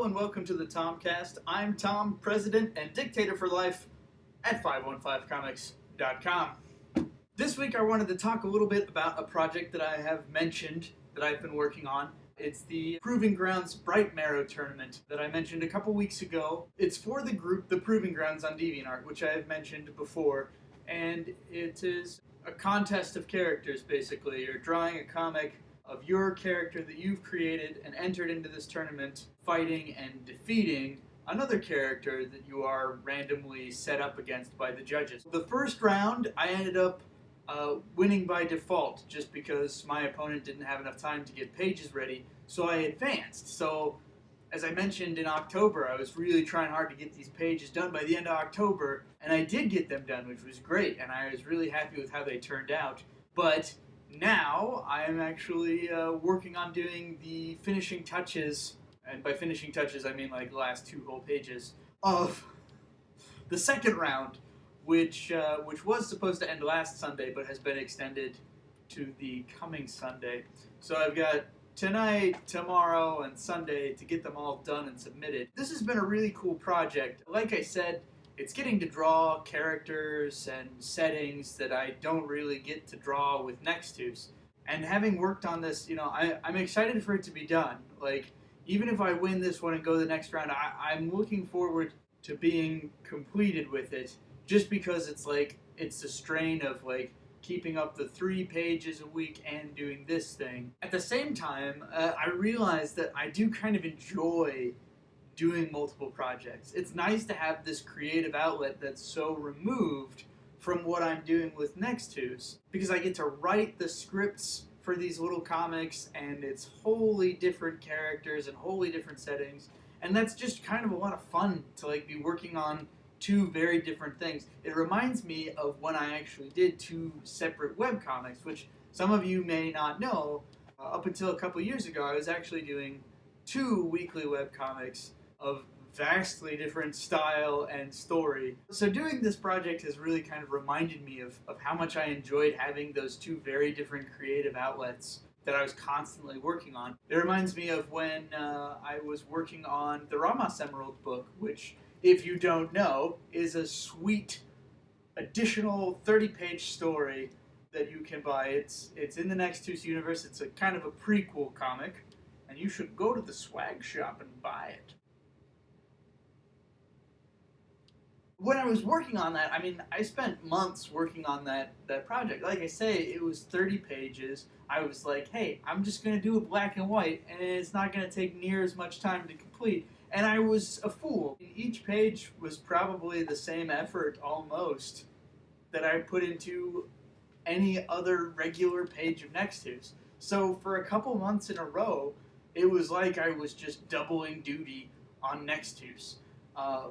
Hello and welcome to the Tomcast. I'm Tom, president and dictator for life at 515comics.com. This week I wanted to talk a little bit about a project that I have mentioned that I've been working on. It's the Proving Grounds Bright Marrow tournament that I mentioned a couple weeks ago. It's for the group The Proving Grounds on DeviantArt, which I have mentioned before, and it is a contest of characters, basically. You're drawing a comic of your character that you've created and entered into this tournament, fighting and defeating another character that you are randomly set up against by the judges. The first round, I ended up winning by default, just because my opponent didn't have enough time to get pages ready, so I advanced. So, as I mentioned in October, I was really trying hard to get these pages done by the end of October, and I did get them done, which was great, and I was really happy with how they turned out. But now I'm actually working on doing the finishing touches, and by finishing touches I mean like the last 2 whole pages of the second round, which was supposed to end last Sunday but has been extended to the coming Sunday. So I've got tonight, tomorrow, and Sunday to get them all done and submitted. This has been a really cool project. Like I said, it's getting to draw characters and settings that I don't really get to draw with Nextus. And having worked on this, I'm excited for it to be done. Like, even if I win this one and go the next round, I'm looking forward to being completed with it, just because it's the strain of keeping up the 3 pages a week and doing this thing. At the same time, I realize that I do kind of enjoy doing multiple projects. It's nice to have this creative outlet that's so removed from what I'm doing with Nextus, because I get to write the scripts for these little comics, and it's wholly different characters and wholly different settings, and that's just kind of a lot of fun to be working on 2 very different things. It reminds me of when I actually did 2 separate webcomics, which some of you may not know. Up until a couple years ago, I was actually doing 2 weekly webcomics of vastly different style and story. So doing this project has really kind of reminded me of how much I enjoyed having those 2 very different creative outlets that I was constantly working on. It reminds me of when I was working on the Ramos Emerald book, which, if you don't know, is a sweet additional 30-page story that you can buy. It's in the Nextus universe. It's a kind of a prequel comic, and you should go to the swag shop and buy it. When I was working on that, I spent months working on that project. Like I say, it was 30 pages. I was like, hey, I'm just going to do it black and white, and it's not going to take near as much time to complete. And I was a fool. Each page was probably the same effort, almost, that I put into any other regular page of Nextus. So for a couple months in a row, it was like I was just doubling duty on Nextus,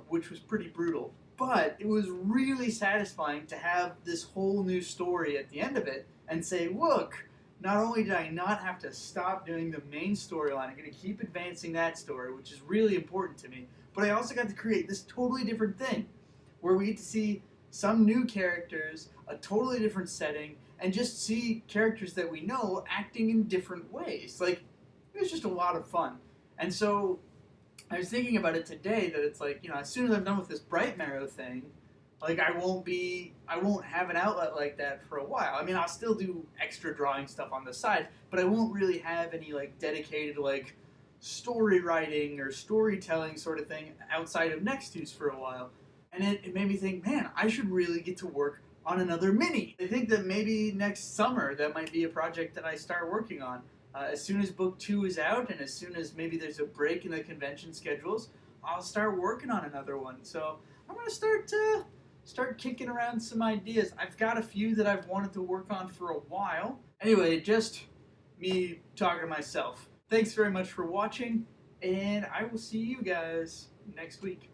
which was pretty brutal. But it was really satisfying to have this whole new story at the end of it and say, look, not only did I not have to stop doing the main storyline, I'm going to keep advancing that story, which is really important to me, but I also got to create this totally different thing where we get to see some new characters, a totally different setting, and just see characters that we know acting in different ways. It was just a lot of fun. And so I was thinking about it today, that it's as soon as I'm done with this Bright Marrow thing, I won't have an outlet like that for a while. I'll still do extra drawing stuff on the side, but I won't really have any dedicated story writing or storytelling sort of thing outside of Nextus for a while. And it made me think, man, I should really get to work on another mini. I think that maybe next summer that might be a project that I start working on. As soon as book 2 is out, and as soon as maybe there's a break in the convention schedules, I'll start working on another one. So I'm going to start kicking around some ideas. I've got a few that I've wanted to work on for a while. Anyway, just me talking to myself. Thanks very much for watching, and I will see you guys next week.